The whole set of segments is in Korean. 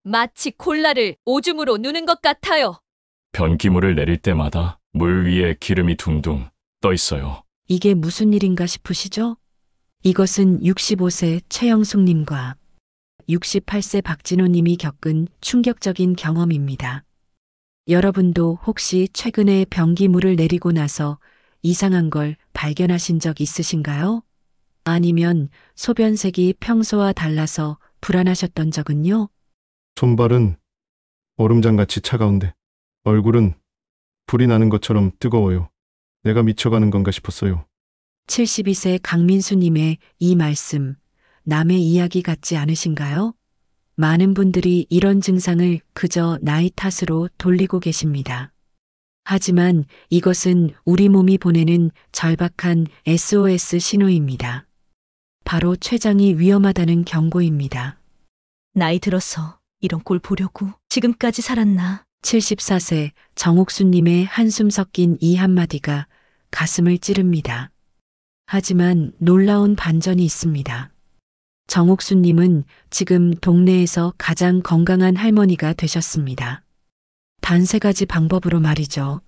마치 콜라를 오줌으로 누는 것 같아요. 변기물을 내릴 때마다 물 위에 기름이 둥둥 떠 있어요. 이게 무슨 일인가 싶으시죠? 이것은 65세 최영숙님과 68세 박진호님이 겪은 충격적인 경험입니다. 여러분도 혹시 최근에 변기물을 내리고 나서 이상한 걸 발견하신 적 있으신가요? 아니면 소변색이 평소와 달라서 불안하셨던 적은요? 손발은 얼음장같이 차가운데 얼굴은 불이 나는 것처럼 뜨거워요. 내가 미쳐가는 건가 싶었어요. 72세 강민수님의 이 말씀, 남의 이야기 같지 않으신가요? 많은 분들이 이런 증상을 그저 나이 탓으로 돌리고 계십니다. 하지만 이것은 우리 몸이 보내는 절박한 SOS 신호입니다. 바로 췌장이 위험하다는 경고입니다. 나이 들어서 이런 꼴 보려고 지금까지 살았나. 74세 정옥수님의 한숨 섞인 이 한마디가 가슴을 찌릅니다. 하지만 놀라운 반전이 있습니다. 정옥수님은 지금 동네에서 가장 건강한 할머니가 되셨습니다. 단 3가지 방법으로 말이죠.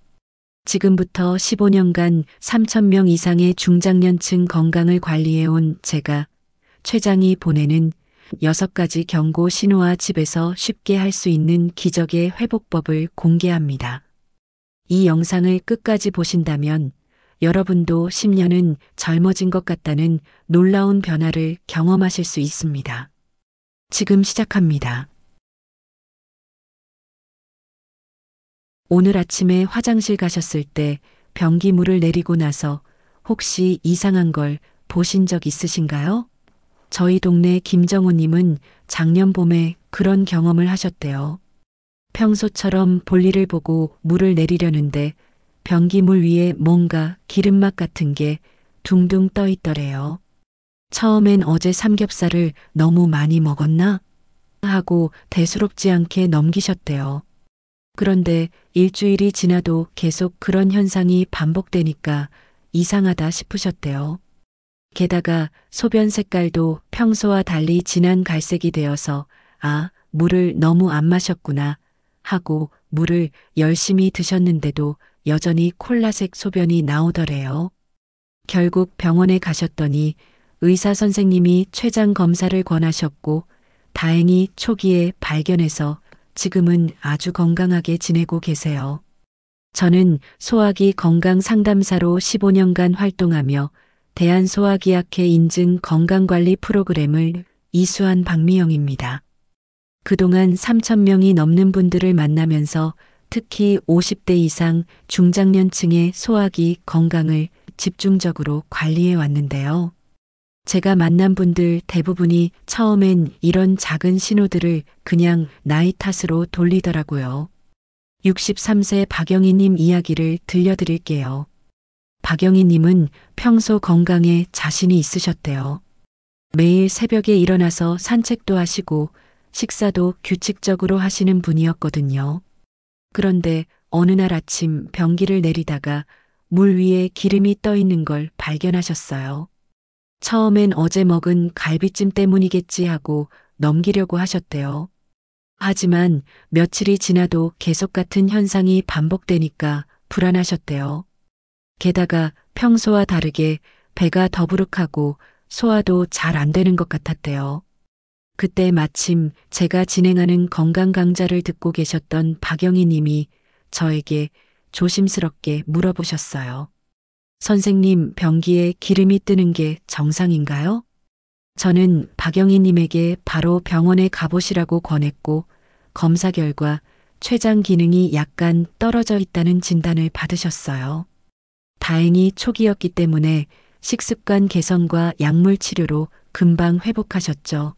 지금부터 15년간 3,000명 이상의 중장년층 건강을 관리해온 제가 췌장이 보내는 6가지 경고 신호와 집에서 쉽게 할 수 있는 기적의 회복법을 공개합니다. 이 영상을 끝까지 보신다면 여러분도 10년은 젊어진 것 같다는 놀라운 변화를 경험하실 수 있습니다. 지금 시작합니다. 오늘 아침에 화장실 가셨을 때 변기물을 내리고 나서 혹시 이상한 걸 보신 적 있으신가요? 저희 동네 김정우님은 작년 봄에 그런 경험을 하셨대요. 평소처럼 볼일을 보고 물을 내리려는데 변기물 위에 뭔가 기름막 같은 게 둥둥 떠 있더래요. 처음엔 어제 삼겹살을 너무 많이 먹었나? 하고 대수롭지 않게 넘기셨대요. 그런데 일주일이 지나도 계속 그런 현상이 반복되니까 이상하다 싶으셨대요. 게다가 소변 색깔도 평소와 달리 진한 갈색이 되어서 물을 너무 안 마셨구나 하고 물을 열심히 드셨는데도 여전히 콜라색 소변이 나오더래요. 결국 병원에 가셨더니 의사 선생님이 췌장 검사를 권하셨고 다행히 초기에 발견해서 지금은 아주 건강하게 지내고 계세요. 저는 소화기 건강 상담사로 15년간 활동하며 대한소화기학회 인증 건강관리 프로그램을 이수한 박미영입니다. 그동안 3,000명이 넘는 분들을 만나면서 특히 50대 이상 중장년층의 소화기 건강을 집중적으로 관리해 왔는데요. 제가 만난 분들 대부분이 처음엔 이런 작은 신호들을 그냥 나이 탓으로 돌리더라고요. 63세 박영희님 이야기를 들려드릴게요. 박영희님은 평소 건강에 자신이 있으셨대요. 매일 새벽에 일어나서 산책도 하시고 식사도 규칙적으로 하시는 분이었거든요. 그런데 어느 날 아침 변기를 내리다가 물 위에 기름이 떠 있는 걸 발견하셨어요. 처음엔 어제 먹은 갈비찜 때문이겠지 하고 넘기려고 하셨대요. 하지만 며칠이 지나도 계속 같은 현상이 반복되니까 불안하셨대요. 게다가 평소와 다르게 배가 더부룩하고 소화도 잘 안 되는 것 같았대요. 그때 마침 제가 진행하는 건강 강좌를 듣고 계셨던 박영희 님이 저에게 조심스럽게 물어보셨어요. 선생님, 변기에 기름이 뜨는 게 정상인가요? 저는 박영희 님에게 바로 병원에 가보시라고 권했고 검사 결과 췌장 기능이 약간 떨어져 있다는 진단을 받으셨어요. 다행히 초기였기 때문에 식습관 개선과 약물 치료로 금방 회복하셨죠.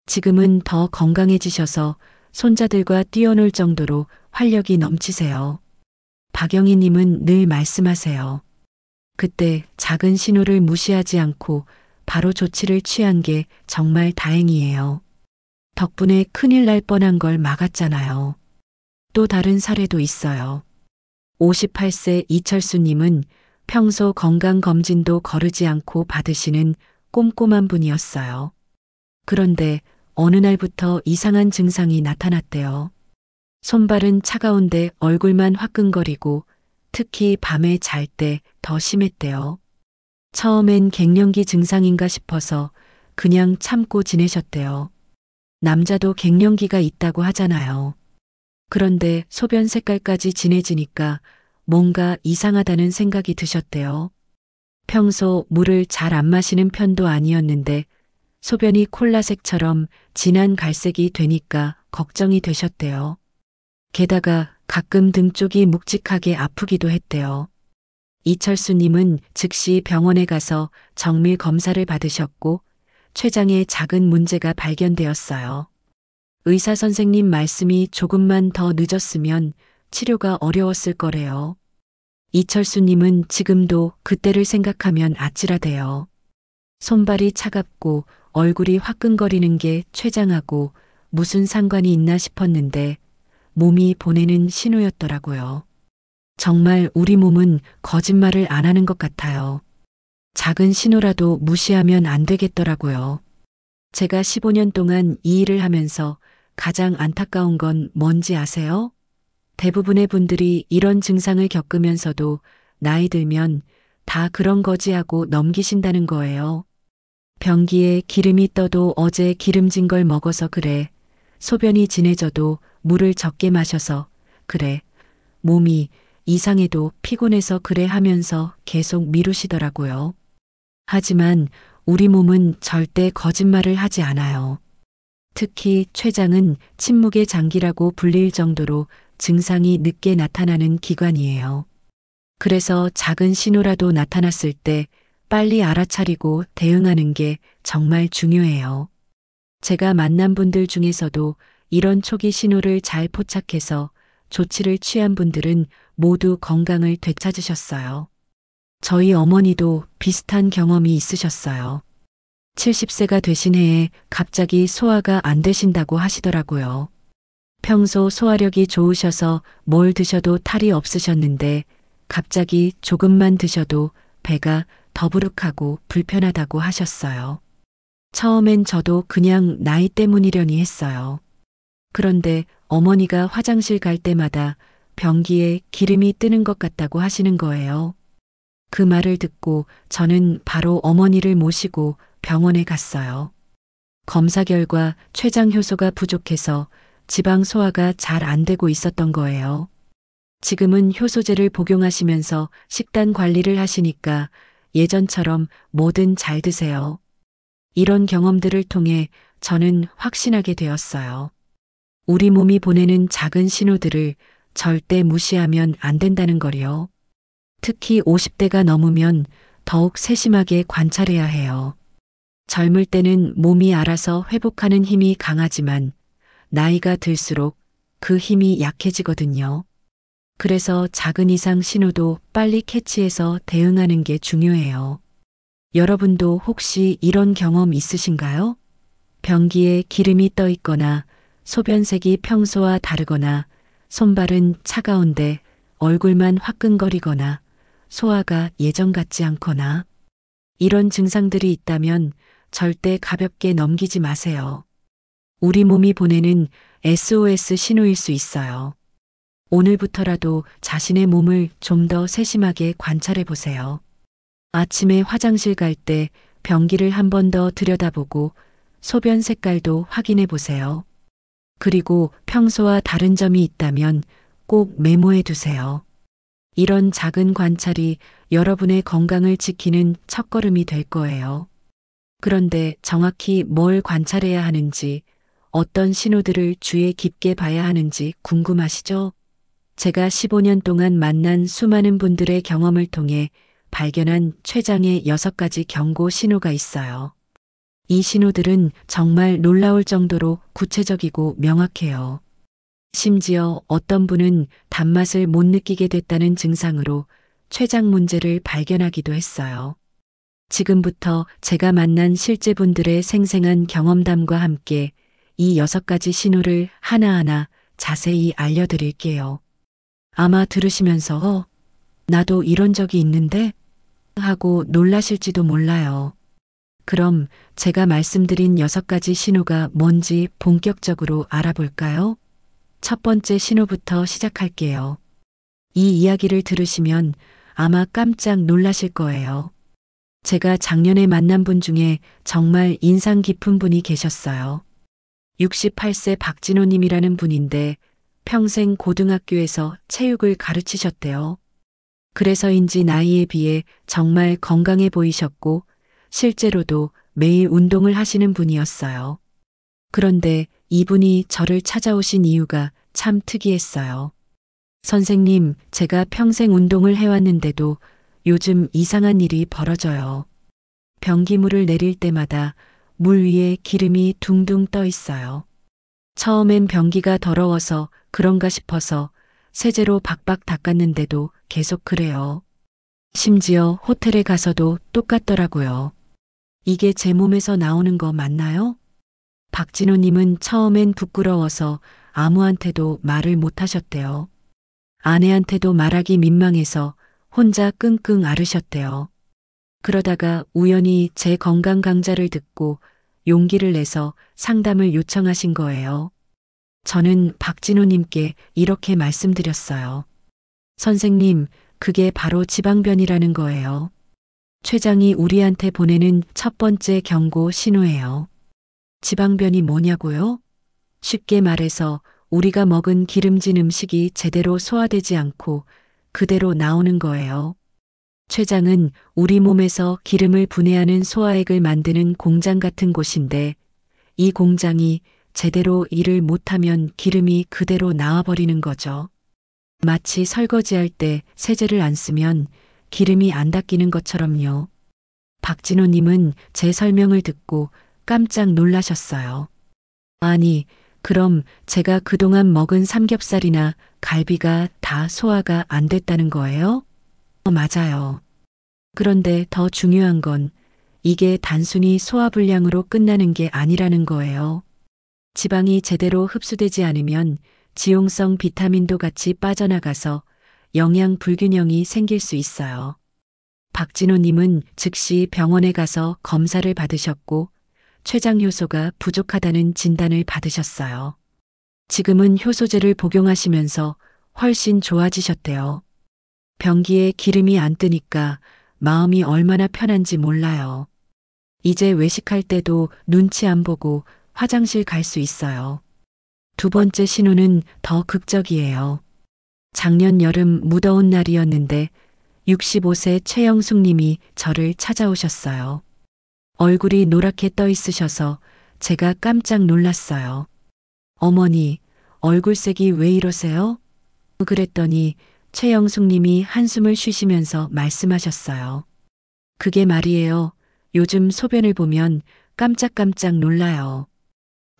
지금은 더 건강해지셔서 손자들과 뛰어놀 정도로 활력이 넘치세요. 박영희 님은 늘 말씀하세요. 그때 작은 신호를 무시하지 않고 바로 조치를 취한 게 정말 다행이에요. 덕분에 큰일 날 뻔한 걸 막았잖아요. 또 다른 사례도 있어요. 58세 이철수님은 평소 건강검진도 거르지 않고 받으시는 꼼꼼한 분이었어요. 그런데 어느 날부터 이상한 증상이 나타났대요. 손발은 차가운데 얼굴만 화끈거리고 특히 밤에 잘 때 더 심했대요. 처음엔 갱년기 증상인가 싶어서 그냥 참고 지내셨대요. 남자도 갱년기가 있다고 하잖아요. 그런데 소변 색깔까지 진해지니까 뭔가 이상하다는 생각이 드셨대요. 평소 물을 잘 안 마시는 편도 아니었는데 소변이 콜라색처럼 진한 갈색이 되니까 걱정이 되셨대요. 게다가 가끔 등 쪽이 묵직하게 아프기도 했대요. 이철수님은 즉시 병원에 가서 정밀 검사를 받으셨고 췌장에 작은 문제가 발견되었어요. 의사 선생님 말씀이 조금만 더 늦었으면 치료가 어려웠을 거래요. 이철수님은 지금도 그때를 생각하면 아찔하대요. 손발이 차갑고 얼굴이 화끈거리는 게 췌장하고 무슨 상관이 있나 싶었는데 몸이 보내는 신호였더라고요. 정말 우리 몸은 거짓말을 안 하는 것 같아요. 작은 신호라도 무시하면 안 되겠더라고요. 제가 15년 동안 이 일을 하면서 가장 안타까운 건 뭔지 아세요? 대부분의 분들이 이런 증상을 겪으면서도 나이 들면 다 그런 거지 하고 넘기신다는 거예요. 변기에 기름이 떠도 어제 기름진 걸 먹어서 그래. 소변이 진해져도 물을 적게 마셔서 그래. 몸이 이상해도 피곤해서 그래 하면서 계속 미루시더라고요. 하지만 우리 몸은 절대 거짓말을 하지 않아요. 특히 췌장은 침묵의 장기라고 불릴 정도로 증상이 늦게 나타나는 기관이에요. 그래서 작은 신호라도 나타났을 때 빨리 알아차리고 대응하는 게 정말 중요해요. 제가 만난 분들 중에서도 이런 초기 신호를 잘 포착해서 조치를 취한 분들은 모두 건강을 되찾으셨어요. 저희 어머니도 비슷한 경험이 있으셨어요. 70세가 되신 해에 갑자기 소화가 안 되신다고 하시더라고요. 평소 소화력이 좋으셔서 뭘 드셔도 탈이 없으셨는데 갑자기 조금만 드셔도 배가 더부룩하고 불편하다고 하셨어요. 처음엔 저도 그냥 나이 때문이려니 했어요. 그런데 어머니가 화장실 갈 때마다 변기에 기름이 뜨는 것 같다고 하시는 거예요. 그 말을 듣고 저는 바로 어머니를 모시고 병원에 갔어요. 검사 결과 췌장 효소가 부족해서 지방 소화가 잘 안 되고 있었던 거예요. 지금은 효소제를 복용하시면서 식단 관리를 하시니까 예전처럼 뭐든 잘 드세요. 이런 경험들을 통해 저는 확신하게 되었어요. 우리 몸이 보내는 작은 신호들을 절대 무시하면 안 된다는 거요. 특히 50대가 넘으면 더욱 세심하게 관찰해야 해요. 젊을 때는 몸이 알아서 회복하는 힘이 강하지만 나이가 들수록 그 힘이 약해지거든요. 그래서 작은 이상 신호도 빨리 캐치해서 대응하는 게 중요해요. 여러분도 혹시 이런 경험 있으신가요? 변기에 기름이 떠 있거나 소변색이 평소와 다르거나 손발은 차가운데 얼굴만 화끈거리거나 소화가 예전 같지 않거나 이런 증상들이 있다면 절대 가볍게 넘기지 마세요. 우리 몸이 보내는 SOS 신호일 수 있어요. 오늘부터라도 자신의 몸을 좀 더 세심하게 관찰해 보세요. 아침에 화장실 갈 때 변기를 한 번 더 들여다보고 소변 색깔도 확인해 보세요. 그리고 평소와 다른 점이 있다면 꼭 메모해 두세요. 이런 작은 관찰이 여러분의 건강을 지키는 첫걸음이 될 거예요. 그런데 정확히 뭘 관찰해야 하는지, 어떤 신호들을 주의 깊게 봐야 하는지 궁금하시죠? 제가 15년 동안 만난 수많은 분들의 경험을 통해 발견한 췌장의 6가지 경고 신호가 있어요. 이 신호들은 정말 놀라울 정도로 구체적이고 명확해요. 심지어 어떤 분은 단맛을 못 느끼게 됐다는 증상으로 췌장 문제를 발견하기도 했어요. 지금부터 제가 만난 실제 분들의 생생한 경험담과 함께 이 6가지 신호를 하나하나 자세히 알려드릴게요. 아마 들으시면서 나도 이런 적이 있는데? 하고 놀라실지도 몰라요. 그럼 제가 말씀드린 6가지 신호가 뭔지 본격적으로 알아볼까요? 첫 번째 신호부터 시작할게요. 이 이야기를 들으시면 아마 깜짝 놀라실 거예요. 제가 작년에 만난 분 중에 정말 인상 깊은 분이 계셨어요. 68세 박진호님이라는 분인데 평생 고등학교에서 체육을 가르치셨대요. 그래서인지 나이에 비해 정말 건강해 보이셨고 실제로도 매일 운동을 하시는 분이었어요. 그런데 이분이 저를 찾아오신 이유가 참 특이했어요. 선생님, 제가 평생 운동을 해왔는데도 요즘 이상한 일이 벌어져요. 변기물을 내릴 때마다 물 위에 기름이 둥둥 떠 있어요. 처음엔 변기가 더러워서 그런가 싶어서 세제로 박박 닦았는데도 계속 그래요. 심지어 호텔에 가서도 똑같더라고요. 이게 제 몸에서 나오는 거 맞나요? 박진호님은 처음엔 부끄러워서 아무한테도 말을 못 하셨대요. 아내한테도 말하기 민망해서 혼자 끙끙 앓으셨대요. 그러다가 우연히 제 건강 강좌를 듣고 용기를 내서 상담을 요청하신 거예요. 저는 박진호님께 이렇게 말씀드렸어요. 선생님, 그게 바로 지방변이라는 거예요. 췌장이 우리한테 보내는 첫 번째 경고 신호예요. 지방변이 뭐냐고요? 쉽게 말해서 우리가 먹은 기름진 음식이 제대로 소화되지 않고 그대로 나오는 거예요. 췌장은 우리 몸에서 기름을 분해하는 소화액을 만드는 공장 같은 곳인데 이 공장이 제대로 일을 못하면 기름이 그대로 나와버리는 거죠. 마치 설거지할 때 세제를 안 쓰면 기름이 안 닦이는 것처럼요. 박진호님은 제 설명을 듣고 깜짝 놀라셨어요. 아니, 그럼 제가 그동안 먹은 삼겹살이나 갈비가 다 소화가 안 됐다는 거예요? 맞아요. 그런데 더 중요한 건 이게 단순히 소화불량으로 끝나는 게 아니라는 거예요. 지방이 제대로 흡수되지 않으면 지용성 비타민도 같이 빠져나가서 영양 불균형이 생길 수 있어요. 박진호님은 즉시 병원에 가서 검사를 받으셨고 췌장 효소가 부족하다는 진단을 받으셨어요. 지금은 효소제를 복용하시면서 훨씬 좋아지셨대요. 변기에 기름이 안 뜨니까 마음이 얼마나 편한지 몰라요. 이제 외식할 때도 눈치 안 보고 화장실 갈 수 있어요. 두 번째 신호는 더 극적이에요. 작년 여름 무더운 날이었는데 65세 최영숙 님이 저를 찾아오셨어요. 얼굴이 노랗게 떠 있으셔서 제가 깜짝 놀랐어요. 어머니, 얼굴색이 왜 이러세요? 그랬더니 최영숙 님이 한숨을 쉬시면서 말씀하셨어요. 그게 말이에요. 요즘 소변을 보면 깜짝깜짝 놀라요.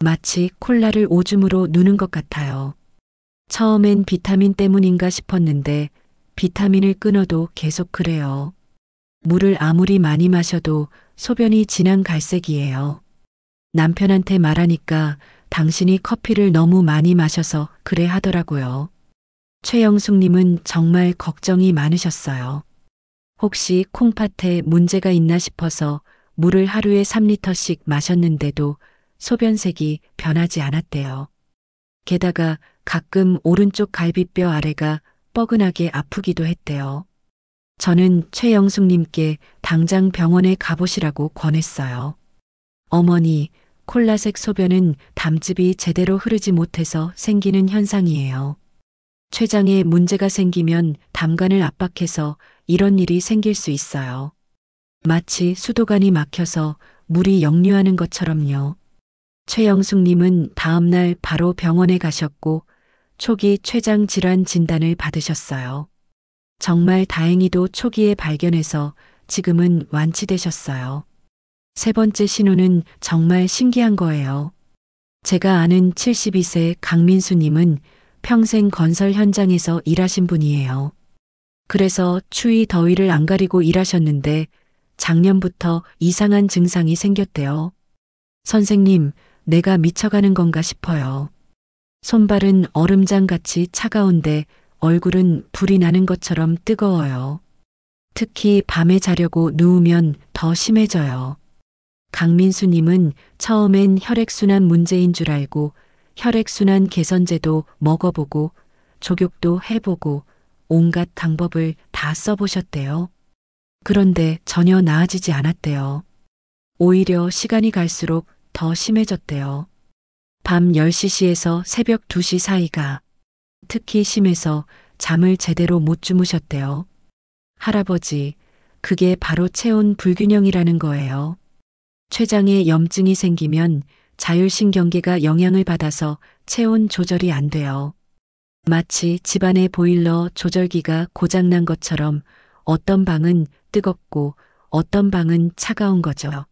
마치 콜라를 오줌으로 누는 것 같아요. 처음엔 비타민 때문인가 싶었는데 비타민을 끊어도 계속 그래요. 물을 아무리 많이 마셔도 소변이 진한 갈색이에요. 남편한테 말하니까 당신이 커피를 너무 많이 마셔서 그래 하더라고요. 최영숙님은 정말 걱정이 많으셨어요. 혹시 콩팥에 문제가 있나 싶어서 물을 하루에 3리터씩 마셨는데도 소변색이 변하지 않았대요. 게다가 가끔 오른쪽 갈비뼈 아래가 뻐근하게 아프기도 했대요. 저는 최영숙님께 당장 병원에 가보시라고 권했어요. 어머니, 콜라색 소변은 담즙이 제대로 흐르지 못해서 생기는 현상이에요. 췌장에 문제가 생기면 담관을 압박해서 이런 일이 생길 수 있어요. 마치 수도관이 막혀서 물이 역류하는 것처럼요. 최영숙님은 다음날 바로 병원에 가셨고 초기 췌장 질환 진단을 받으셨어요. 정말 다행히도 초기에 발견해서 지금은 완치되셨어요. 세 번째 신호는 정말 신기한 거예요. 제가 아는 72세 강민수님은 평생 건설 현장에서 일하신 분이에요. 그래서 추위 더위를 안 가리고 일하셨는데 작년부터 이상한 증상이 생겼대요. 선생님, 내가 미쳐가는 건가 싶어요. 손발은 얼음장같이 차가운데 얼굴은 불이 나는 것처럼 뜨거워요. 특히 밤에 자려고 누우면 더 심해져요. 강민수님은 처음엔 혈액순환 문제인 줄 알고 혈액순환 개선제도 먹어보고 족욕도 해보고 온갖 방법을 다 써보셨대요. 그런데 전혀 나아지지 않았대요. 오히려 시간이 갈수록 더 심해졌대요. 밤 10시에서 새벽 2시 사이가 특히 심해서 잠을 제대로 못 주무셨대요. 할아버지, 그게 바로 체온 불균형이라는 거예요. 췌장에 염증이 생기면 자율신경계가 영향을 받아서 체온 조절이 안 돼요. 마치 집안의 보일러 조절기가 고장난 것처럼 어떤 방은 뜨겁고 어떤 방은 차가운 거죠.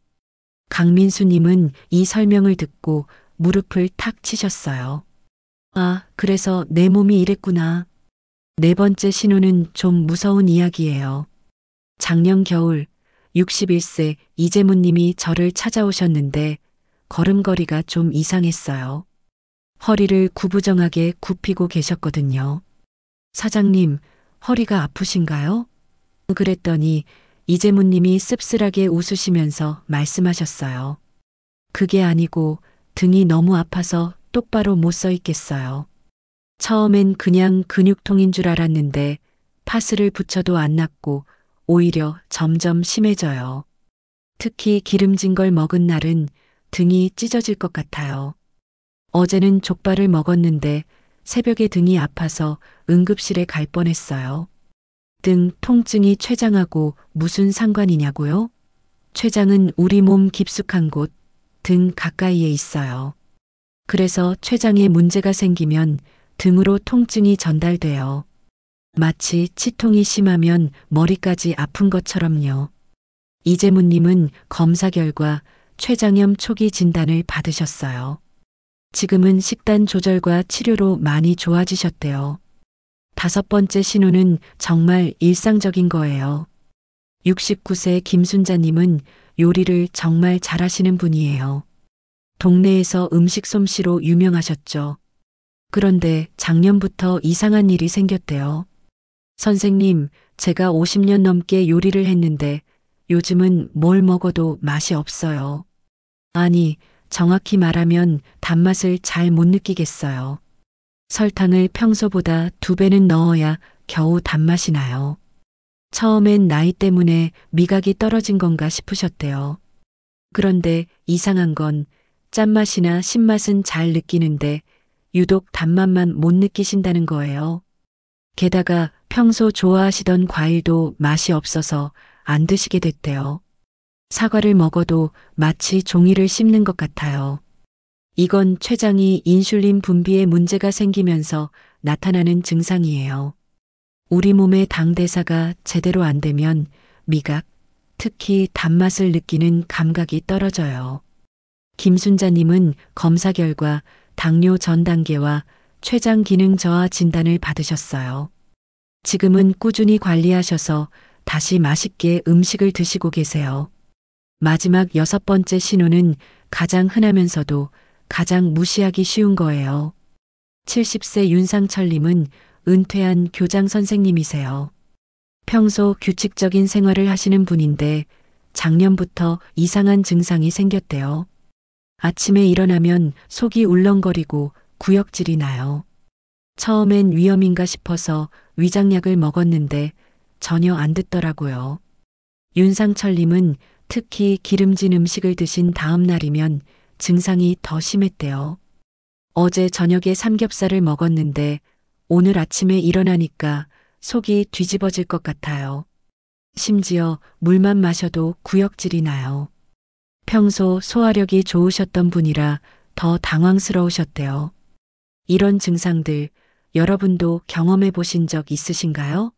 강민수님은 이 설명을 듣고 무릎을 탁 치셨어요. 아, 그래서 내 몸이 이랬구나. 네 번째 신호는 좀 무서운 이야기예요. 작년 겨울 61세 이재문님이 저를 찾아오셨는데 걸음걸이가 좀 이상했어요. 허리를 구부정하게 굽히고 계셨거든요. 사장님, 허리가 아프신가요? 그랬더니 이재문님이 씁쓸하게 웃으시면서 말씀하셨어요. 그게 아니고 등이 너무 아파서 똑바로 못 서 있겠어요. 처음엔 그냥 근육통인 줄 알았는데 파스를 붙여도 안 낫고 오히려 점점 심해져요. 특히 기름진 걸 먹은 날은 등이 찢어질 것 같아요. 어제는 족발을 먹었는데 새벽에 등이 아파서 응급실에 갈 뻔했어요. 등 통증이 췌장하고 무슨 상관이냐고요? 췌장은 우리 몸 깊숙한 곳, 등 가까이에 있어요. 그래서 췌장에 문제가 생기면 등으로 통증이 전달돼요. 마치 치통이 심하면 머리까지 아픈 것처럼요. 이재문님은 검사 결과 췌장염 초기 진단을 받으셨어요. 지금은 식단 조절과 치료로 많이 좋아지셨대요. 5번째 신호는 정말 일상적인 거예요. 69세 김순자님은 요리를 정말 잘하시는 분이에요. 동네에서 음식 솜씨로 유명하셨죠. 그런데 작년부터 이상한 일이 생겼대요. 선생님, 제가 50년 넘게 요리를 했는데 요즘은 뭘 먹어도 맛이 없어요. 아니, 정확히 말하면 단맛을 잘 못 느끼겠어요. 설탕을 평소보다 2배는 넣어야 겨우 단맛이 나요. 처음엔 나이 때문에 미각이 떨어진 건가 싶으셨대요. 그런데 이상한 건 짠맛이나 신맛은 잘 느끼는데 유독 단맛만 못 느끼신다는 거예요. 게다가 평소 좋아하시던 과일도 맛이 없어서 안 드시게 됐대요. 사과를 먹어도 마치 종이를 씹는 것 같아요. 이건 췌장이 인슐린 분비에 문제가 생기면서 나타나는 증상이에요. 우리 몸의 당 대사가 제대로 안 되면 미각, 특히 단맛을 느끼는 감각이 떨어져요. 김순자님은 검사 결과 당뇨 전 단계와 췌장 기능 저하 진단을 받으셨어요. 지금은 꾸준히 관리하셔서 다시 맛있게 음식을 드시고 계세요. 마지막 6번째 신호는 가장 흔하면서도 가장 무시하기 쉬운 거예요. 70세 윤상철님은 은퇴한 교장 선생님이세요. 평소 규칙적인 생활을 하시는 분인데 작년부터 이상한 증상이 생겼대요. 아침에 일어나면 속이 울렁거리고 구역질이 나요. 처음엔 위염인가 싶어서 위장약을 먹었는데 전혀 안 듣더라고요. 윤상철님은 특히 기름진 음식을 드신 다음 날이면 증상이 더 심했대요. 어제 저녁에 삼겹살을 먹었는데 오늘 아침에 일어나니까 속이 뒤집어질 것 같아요. 심지어 물만 마셔도 구역질이 나요. 평소 소화력이 좋으셨던 분이라 더 당황스러우셨대요. 이런 증상들 여러분도 경험해 보신 적 있으신가요?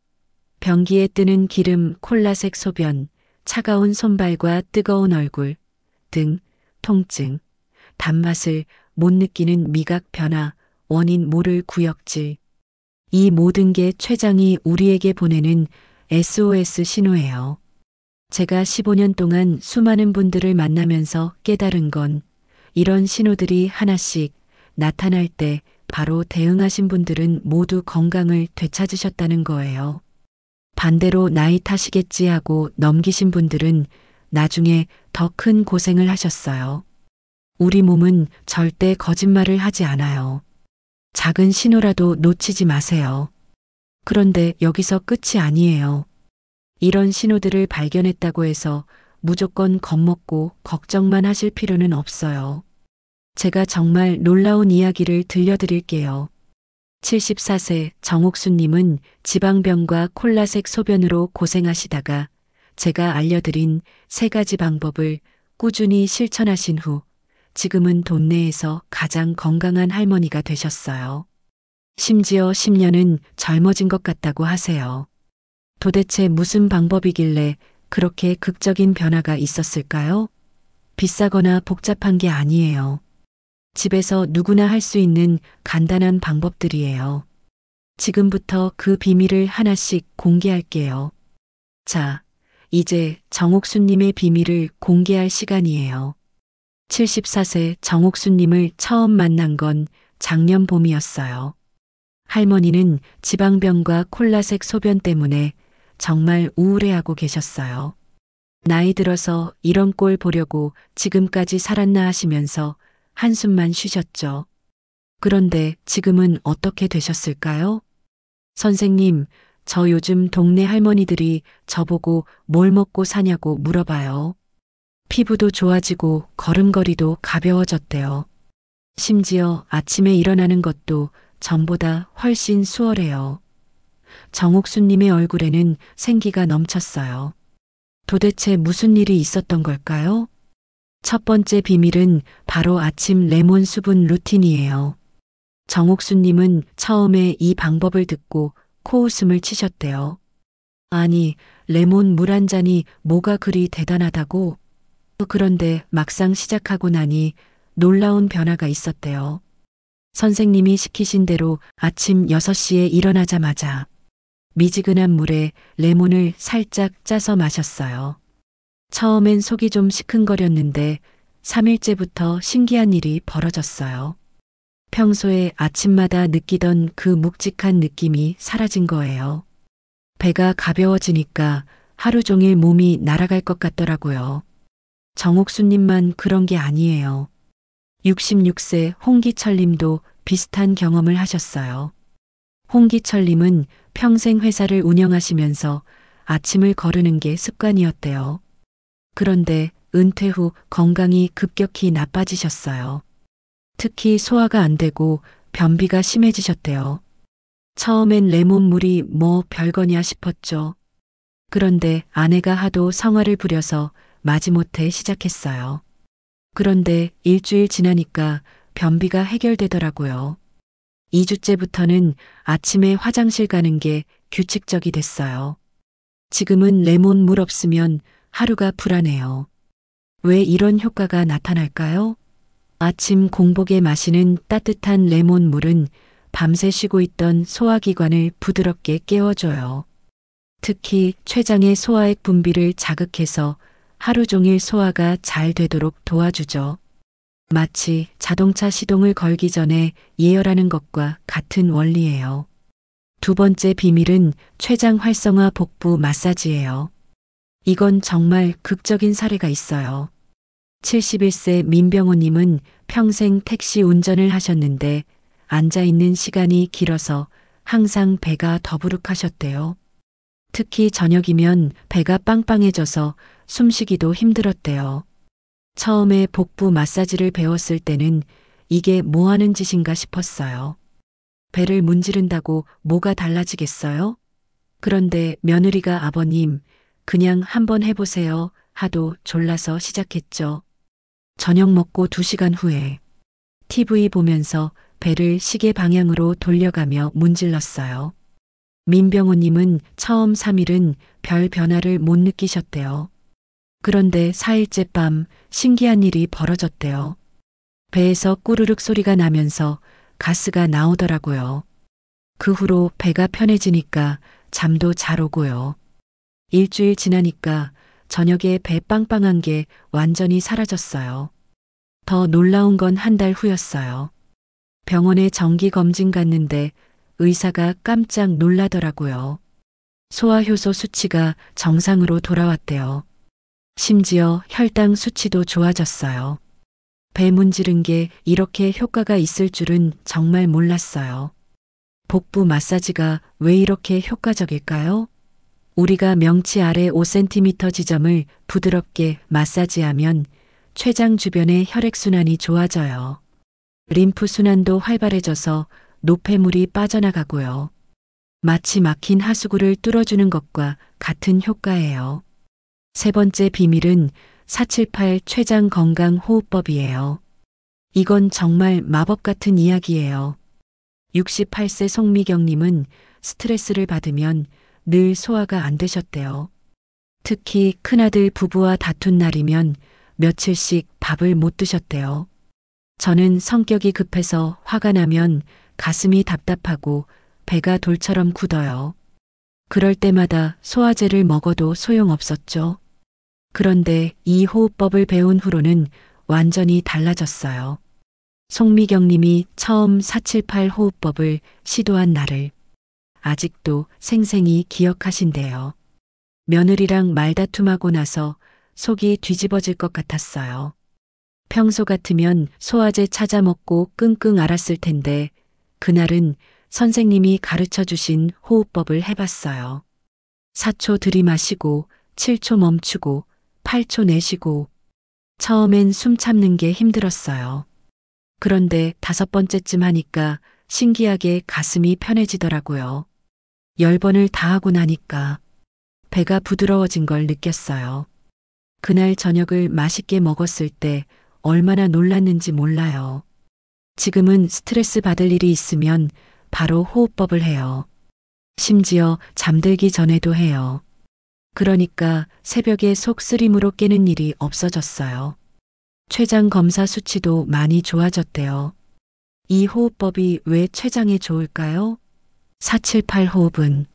변기에 뜨는 기름, 콜라색 소변, 차가운 손발과 뜨거운 얼굴, 등, 통증, 단맛을 못 느끼는 미각 변화, 원인 모를 구역질. 이 모든 게 췌장이 우리에게 보내는 SOS 신호예요. 제가 15년 동안 수많은 분들을 만나면서 깨달은 건 이런 신호들이 하나씩 나타날 때 바로 대응하신 분들은 모두 건강을 되찾으셨다는 거예요. 반대로 나이 탓이겠지 하고 넘기신 분들은 나중에 더 큰 고생을 하셨어요. 우리 몸은 절대 거짓말을 하지 않아요. 작은 신호라도 놓치지 마세요. 그런데 여기서 끝이 아니에요. 이런 신호들을 발견했다고 해서 무조건 겁먹고 걱정만 하실 필요는 없어요. 제가 정말 놀라운 이야기를 들려드릴게요. 74세 정옥수님은 지방병과 콜라색 소변으로 고생하시다가 제가 알려드린 3가지 방법을 꾸준히 실천하신 후 지금은 동네에서 가장 건강한 할머니가 되셨어요. 심지어 10년은 젊어진 것 같다고 하세요. 도대체 무슨 방법이길래 그렇게 극적인 변화가 있었을까요? 비싸거나 복잡한 게 아니에요. 집에서 누구나 할 수 있는 간단한 방법들이에요. 지금부터 그 비밀을 하나씩 공개할게요. 자, 이제 정옥수님의 비밀을 공개할 시간이에요. 74세 정옥수님을 처음 만난 건 작년 봄이었어요. 할머니는 지방병과 콜라색 소변 때문에 정말 우울해하고 계셨어요. 나이 들어서 이런 꼴 보려고 지금까지 살았나 하시면서 한숨만 쉬셨죠. 그런데 지금은 어떻게 되셨을까요? 선생님, 저 요즘 동네 할머니들이 저보고 뭘 먹고 사냐고 물어봐요. 피부도 좋아지고 걸음걸이도 가벼워졌대요. 심지어 아침에 일어나는 것도 전보다 훨씬 수월해요. 정옥수님의 얼굴에는 생기가 넘쳤어요. 도대체 무슨 일이 있었던 걸까요? 첫 번째 비밀은 바로 아침 레몬 수분 루틴이에요. 정옥수님은 처음에 이 방법을 듣고 코웃음을 치셨대요. 아니, 레몬 물 한 잔이 뭐가 그리 대단하다고? 그런데 막상 시작하고 나니 놀라운 변화가 있었대요. 선생님이 시키신 대로 아침 6시에 일어나자마자 미지근한 물에 레몬을 살짝 짜서 마셨어요. 처음엔 속이 좀 시큰거렸는데 3일째부터 신기한 일이 벌어졌어요. 평소에 아침마다 느끼던 그 묵직한 느낌이 사라진 거예요. 배가 가벼워지니까 하루 종일 몸이 날아갈 것 같더라고요. 정옥수님만 그런 게 아니에요. 66세 홍기철님도 비슷한 경험을 하셨어요. 홍기철님은 평생 회사를 운영하시면서 아침을 거르는 게 습관이었대요. 그런데 은퇴 후 건강이 급격히 나빠지셨어요. 특히 소화가 안 되고 변비가 심해지셨대요. 처음엔 레몬물이 뭐 별거냐 싶었죠. 그런데 아내가 하도 성화를 부려서 마지못해 시작했어요. 그런데 일주일 지나니까 변비가 해결되더라고요. 2주째부터는 아침에 화장실 가는 게 규칙적이 됐어요. 지금은 레몬 물 없으면 하루가 불안해요. 왜 이런 효과가 나타날까요? 아침 공복에 마시는 따뜻한 레몬 물은 밤새 쉬고 있던 소화기관을 부드럽게 깨워줘요. 특히 췌장의 소화액 분비를 자극해서 하루 종일 소화가 잘 되도록 도와주죠. 마치 자동차 시동을 걸기 전에 예열하는 것과 같은 원리예요. 두 번째 비밀은 췌장 활성화 복부 마사지예요. 이건 정말 극적인 사례가 있어요. 71세 민병호님은 평생 택시 운전을 하셨는데 앉아있는 시간이 길어서 항상 배가 더부룩하셨대요. 특히 저녁이면 배가 빵빵해져서 숨쉬기도 힘들었대요. 처음에 복부 마사지를 배웠을 때는 이게 뭐 하는 짓인가 싶었어요. 배를 문지른다고 뭐가 달라지겠어요? 그런데 며느리가 아버님, 그냥 한번 해보세요 하도 졸라서 시작했죠. 저녁 먹고 2시간 후에 TV 보면서 배를 시계 방향으로 돌려가며 문질렀어요. 민병호님은 처음 3일은 별 변화를 못 느끼셨대요. 그런데 4일째 밤 신기한 일이 벌어졌대요. 배에서 꾸르륵 소리가 나면서 가스가 나오더라고요. 그 후로 배가 편해지니까 잠도 잘 오고요. 일주일 지나니까 저녁에 배 빵빵한 게 완전히 사라졌어요. 더 놀라운 건 한 달 후였어요. 병원에 정기 검진 갔는데 의사가 깜짝 놀라더라고요. 소화효소 수치가 정상으로 돌아왔대요. 심지어 혈당 수치도 좋아졌어요. 배 문지른 게 이렇게 효과가 있을 줄은 정말 몰랐어요. 복부 마사지가 왜 이렇게 효과적일까요? 우리가 명치 아래 5cm 지점을 부드럽게 마사지하면 췌장 주변의 혈액순환이 좋아져요. 림프 순환도 활발해져서 노폐물이 빠져나가고요. 마치 막힌 하수구를 뚫어주는 것과 같은 효과예요. 세 번째 비밀은 478 췌장 건강 호흡법이에요. 이건 정말 마법 같은 이야기예요. 68세 송미경님은 스트레스를 받으면 늘 소화가 안 되셨대요. 특히 큰아들 부부와 다툰 날이면 며칠씩 밥을 못 드셨대요. 저는 성격이 급해서 화가 나면 가슴이 답답하고 배가 돌처럼 굳어요. 그럴 때마다 소화제를 먹어도 소용없었죠. 그런데 이 호흡법을 배운 후로는 완전히 달라졌어요. 송미경 님이 처음 478 호흡법을 시도한 날을 아직도 생생히 기억하신대요. 며느리랑 말다툼하고 나서 속이 뒤집어질 것 같았어요. 평소 같으면 소화제 찾아 먹고 끙끙 앓았을 텐데 그날은 선생님이 가르쳐 주신 호흡법을 해봤어요. 4초 들이마시고 7초 멈추고 8초 내쉬고 처음엔 숨 참는 게 힘들었어요. 그런데 5번째쯤 하니까 신기하게 가슴이 편해지더라고요. 10번을 다 하고 나니까 배가 부드러워진 걸 느꼈어요. 그날 저녁을 맛있게 먹었을 때 얼마나 놀랐는지 몰라요. 지금은 스트레스 받을 일이 있으면 바로 호흡법을 해요. 심지어 잠들기 전에도 해요. 그러니까 새벽에 속 쓰림으로 깨는 일이 없어졌어요. 췌장 검사 수치도 많이 좋아졌대요. 이 호흡법이 왜 췌장에 좋을까요? 478 호흡은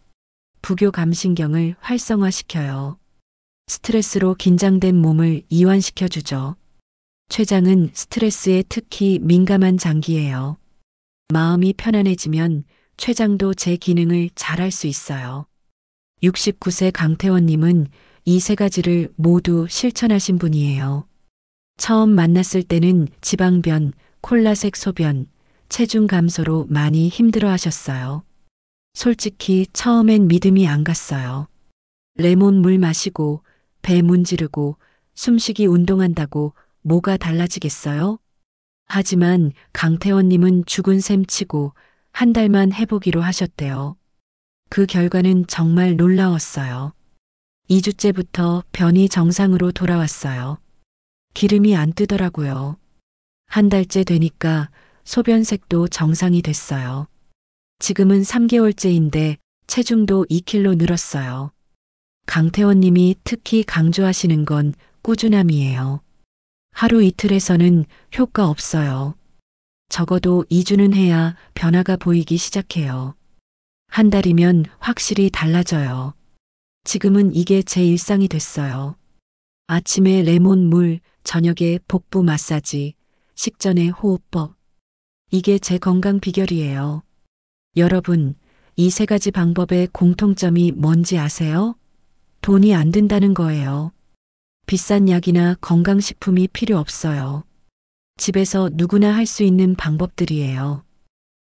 부교감신경을 활성화시켜요. 스트레스로 긴장된 몸을 이완시켜주죠. 췌장은 스트레스에 특히 민감한 장기예요. 마음이 편안해지면 췌장도 제 기능을 잘할 수 있어요. 69세 강태원님은 이 세 가지를 모두 실천하신 분이에요. 처음 만났을 때는 지방변, 콜라색 소변, 체중 감소로 많이 힘들어 하셨어요. 솔직히 처음엔 믿음이 안 갔어요. 레몬 물 마시고 배 문지르고 숨쉬기 운동한다고 뭐가 달라지겠어요? 하지만 강태원님은 죽은 셈 치고 한 달만 해보기로 하셨대요. 그 결과는 정말 놀라웠어요. 2주째부터 변이 정상으로 돌아왔어요. 기름이 안 뜨더라고요. 한 달째 되니까 소변색도 정상이 됐어요. 지금은 3개월째인데 체중도 2kg 늘었어요. 강태원님이 특히 강조하시는 건 꾸준함이에요. 하루 이틀에서는 효과 없어요. 적어도 2주는 해야 변화가 보이기 시작해요. 한 달이면 확실히 달라져요. 지금은 이게 제 일상이 됐어요. 아침에 레몬 물, 저녁에 복부 마사지, 식전에 호흡법. 이게 제 건강 비결이에요. 여러분, 이 세 가지 방법의 공통점이 뭔지 아세요? 돈이 안 든다는 거예요. 비싼 약이나 건강식품이 필요 없어요. 집에서 누구나 할 수 있는 방법들이에요.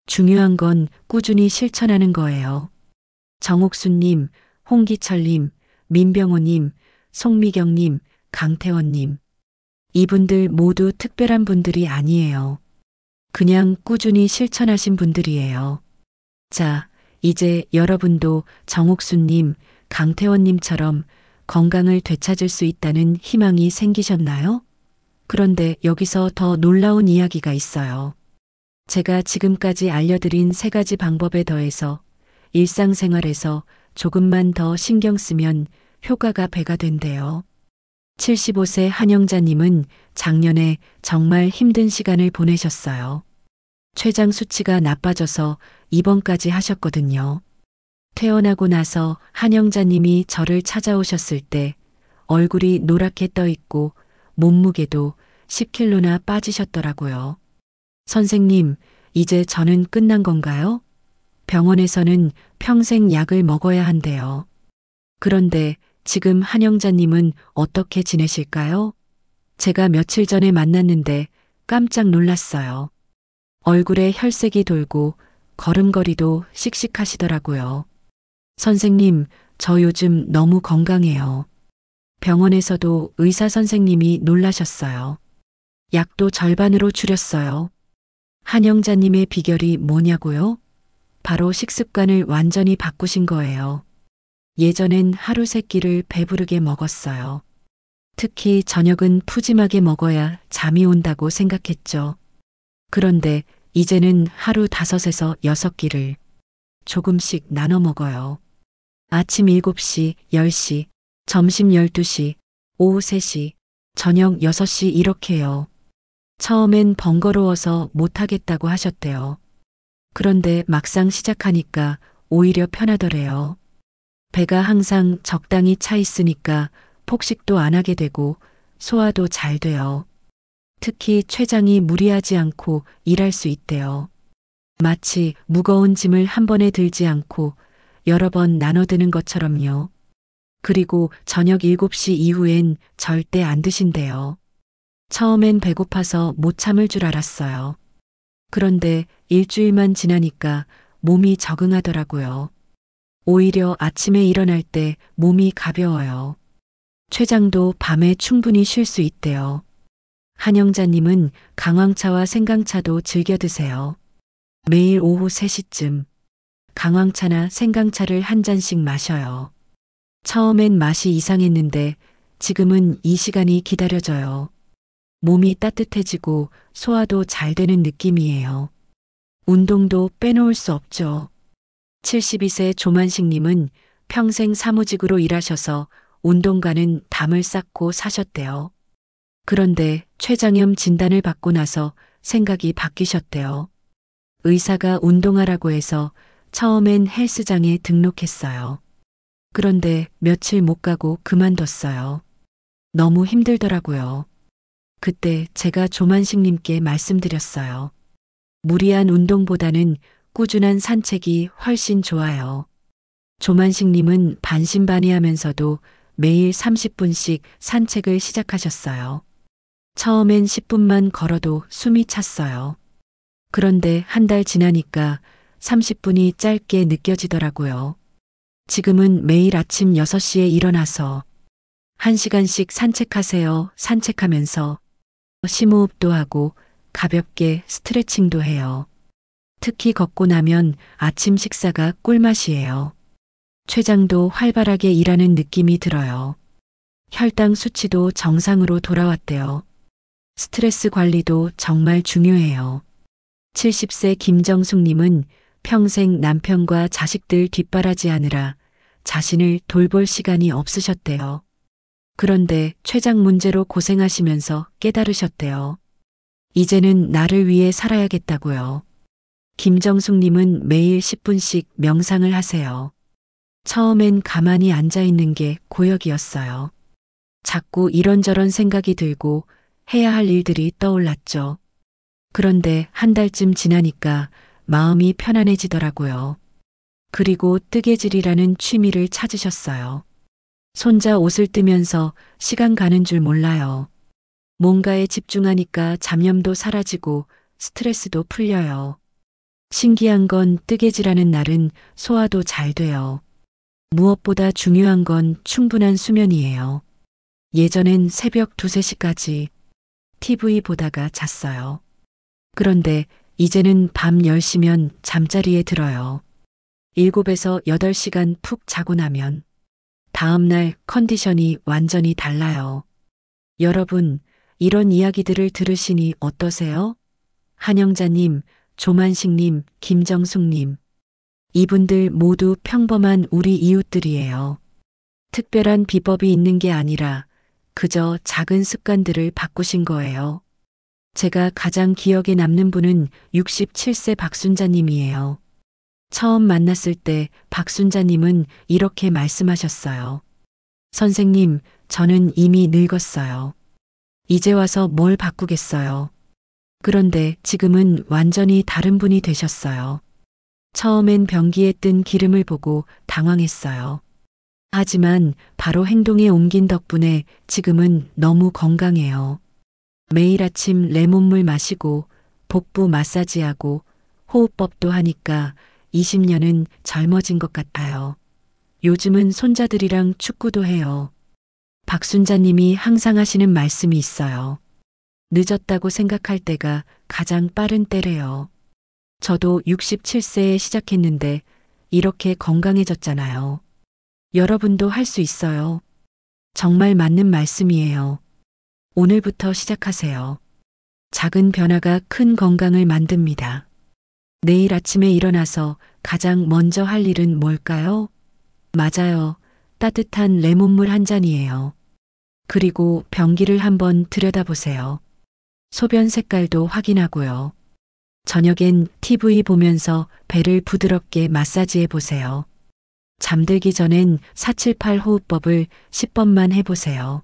중요한 건 꾸준히 실천하는 거예요. 정옥수님, 홍기철님, 민병호님, 송미경님, 강태원님. 이분들 모두 특별한 분들이 아니에요. 그냥 꾸준히 실천하신 분들이에요. 자, 이제 여러분도 정옥수님, 강태원님처럼 건강을 되찾을 수 있다는 희망이 생기셨나요? 그런데 여기서 더 놀라운 이야기가 있어요. 제가 지금까지 알려드린 세 가지 방법에 더해서 일상생활에서 조금만 더 신경 쓰면 효과가 배가 된대요. 75세 한영자님은 작년에 정말 힘든 시간을 보내셨어요. 췌장 수치가 나빠져서 입원까지 하셨거든요. 퇴원하고 나서 한영자님이 저를 찾아오셨을 때 얼굴이 노랗게 떠 있고 몸무게도 10kg나 빠지셨더라고요. 선생님, 이제 저는 끝난 건가요? 병원에서는 평생 약을 먹어야 한대요. 그런데 지금 한영자님은 어떻게 지내실까요? 제가 며칠 전에 만났는데 깜짝 놀랐어요. 얼굴에 혈색이 돌고 걸음걸이도 씩씩하시더라고요. 선생님, 저 요즘 너무 건강해요. 병원에서도 의사 선생님이 놀라셨어요. 약도 절반으로 줄였어요. 한영자님의 비결이 뭐냐고요? 바로 식습관을 완전히 바꾸신 거예요. 예전엔 하루 세 끼를 배부르게 먹었어요. 특히 저녁은 푸짐하게 먹어야 잠이 온다고 생각했죠. 그런데 이제는 하루 5에서 6끼를 조금씩 나눠 먹어요. 아침 7시, 10시, 점심 12시, 오후 3시, 저녁 6시 이렇게요. 처음엔 번거로워서 못하겠다고 하셨대요. 그런데 막상 시작하니까 오히려 편하더래요. 배가 항상 적당히 차 있으니까 폭식도 안 하게 되고 소화도 잘 돼요. 특히 췌장이 무리하지 않고 일할 수 있대요. 마치 무거운 짐을 한 번에 들지 않고 여러 번 나눠 드는 것처럼요. 그리고 저녁 7시 이후엔 절대 안 드신대요. 처음엔 배고파서 못 참을 줄 알았어요. 그런데 일주일만 지나니까 몸이 적응하더라고요. 오히려 아침에 일어날 때 몸이 가벼워요. 췌장도 밤에 충분히 쉴 수 있대요. 한영자님은 강황차와 생강차도 즐겨 드세요. 매일 오후 3시쯤 강황차나 생강차를 한 잔씩 마셔요. 처음엔 맛이 이상했는데 지금은 이 시간이 기다려져요. 몸이 따뜻해지고 소화도 잘 되는 느낌이에요. 운동도 빼놓을 수 없죠. 72세 조만식님은 평생 사무직으로 일하셔서 운동과는 담을 쌓고 사셨대요. 그런데 췌장염 진단을 받고 나서 생각이 바뀌셨대요. 의사가 운동하라고 해서 처음엔 헬스장에 등록했어요. 그런데 며칠 못 가고 그만뒀어요. 너무 힘들더라고요. 그때 제가 조만식님께 말씀드렸어요. 무리한 운동보다는 꾸준한 산책이 훨씬 좋아요. 조만식님은 반신반의하면서도 매일 30분씩 산책을 시작하셨어요. 처음엔 10분만 걸어도 숨이 찼어요. 그런데 한 달 지나니까 30분이 짧게 느껴지더라고요. 지금은 매일 아침 6시에 일어나서 1시간씩 산책하세요. 산책하면서 심호흡도 하고 가볍게 스트레칭도 해요. 특히 걷고 나면 아침 식사가 꿀맛이에요. 췌장도 활발하게 일하는 느낌이 들어요. 혈당 수치도 정상으로 돌아왔대요. 스트레스 관리도 정말 중요해요. 70세 김정숙님은 평생 남편과 자식들 뒷바라지하느라 자신을 돌볼 시간이 없으셨대요. 그런데 췌장 문제로 고생하시면서 깨달으셨대요. 이제는 나를 위해 살아야겠다고요. 김정숙님은 매일 10분씩 명상을 하세요. 처음엔 가만히 앉아 있는 게 고역이었어요. 자꾸 이런저런 생각이 들고 해야 할 일들이 떠올랐죠. 그런데 한 달쯤 지나니까 마음이 편안해지더라고요. 그리고 뜨개질이라는 취미를 찾으셨어요. 손자 옷을 뜨면서 시간 가는 줄 몰라요. 뭔가에 집중하니까 잡념도 사라지고 스트레스도 풀려요. 신기한 건 뜨개질하는 날은 소화도 잘 돼요. 무엇보다 중요한 건 충분한 수면이에요. 예전엔 새벽 2, 3시까지 TV 보다가 잤어요. 그런데 이제는 밤 10시면 잠자리에 들어요. 7에서 8시간 푹 자고 나면 다음날 컨디션이 완전히 달라요. 여러분, 이런 이야기들을 들으시니 어떠세요? 한영자님, 조만식님, 김정숙님. 이분들 모두 평범한 우리 이웃들이에요. 특별한 비법이 있는 게 아니라 그저 작은 습관들을 바꾸신 거예요. 제가 가장 기억에 남는 분은 67세 박순자님이에요. 처음 만났을 때 박순자님은 이렇게 말씀하셨어요. 선생님, 저는 이미 늙었어요. 이제 와서 뭘 바꾸겠어요. 그런데 지금은 완전히 다른 분이 되셨어요. 처음엔 변기에 뜬 기름을 보고 당황했어요. 하지만 바로 행동에 옮긴 덕분에 지금은 너무 건강해요. 매일 아침 레몬물 마시고 복부 마사지하고 호흡법도 하니까 20년은 젊어진 것 같아요. 요즘은 손자들이랑 축구도 해요. 박순자님이 항상 하시는 말씀이 있어요. 늦었다고 생각할 때가 가장 빠른 때래요. 저도 67세에 시작했는데 이렇게 건강해졌잖아요. 여러분도 할 수 있어요. 정말 맞는 말씀이에요. 오늘부터 시작하세요. 작은 변화가 큰 건강을 만듭니다. 내일 아침에 일어나서 가장 먼저 할 일은 뭘까요? 맞아요. 따뜻한 레몬물 한 잔이에요. 그리고 변기를 한번 들여다보세요. 소변 색깔도 확인하고요. 저녁엔 TV 보면서 배를 부드럽게 마사지해 보세요. 잠들기 전엔 478 호흡법을 10번만 해보세요.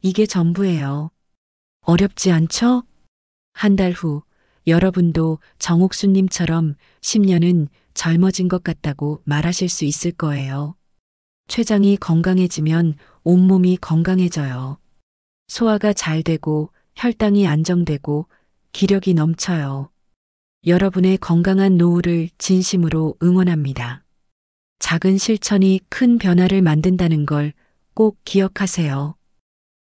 이게 전부예요. 어렵지 않죠? 한 달 후 여러분도 정옥수님처럼 10년은 젊어진 것 같다고 말하실 수 있을 거예요. 췌장이 건강해지면 온몸이 건강해져요. 소화가 잘 되고 혈당이 안정되고 기력이 넘쳐요. 여러분의 건강한 노후를 진심으로 응원합니다. 작은 실천이 큰 변화를 만든다는 걸 꼭 기억하세요.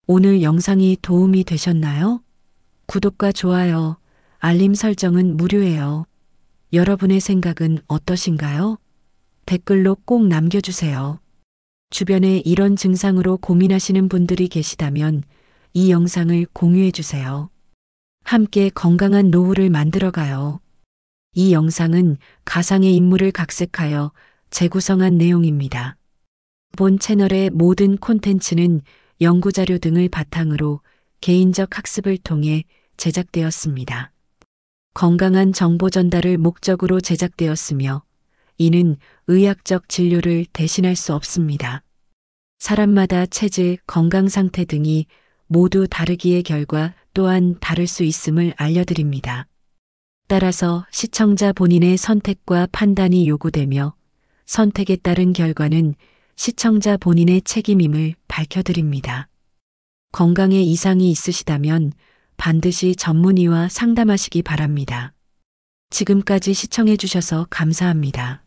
오늘 영상이 도움이 되셨나요? 구독과 좋아요, 알림 설정은 무료예요. 여러분의 생각은 어떠신가요? 댓글로 꼭 남겨주세요. 주변에 이런 증상으로 고민하시는 분들이 계시다면 이 영상을 공유해주세요. 함께 건강한 노후를 만들어가요. 이 영상은 가상의 인물을 각색하여 재구성한 내용입니다. 본 채널의 모든 콘텐츠는 연구자료 등을 바탕으로 개인적 학습을 통해 제작되었습니다. 건강한 정보 전달을 목적으로 제작되었으며 이는 의학적 진료를 대신할 수 없습니다. 사람마다 체질, 건강 상태 등이 모두 다르기에 결과 또한 다를 수 있음을 알려드립니다. 따라서 시청자 본인의 선택과 판단이 요구되며 선택에 따른 결과는 시청자 본인의 책임임을 밝혀드립니다. 건강에 이상이 있으시다면 반드시 전문의와 상담하시기 바랍니다. 지금까지 시청해 주셔서 감사합니다.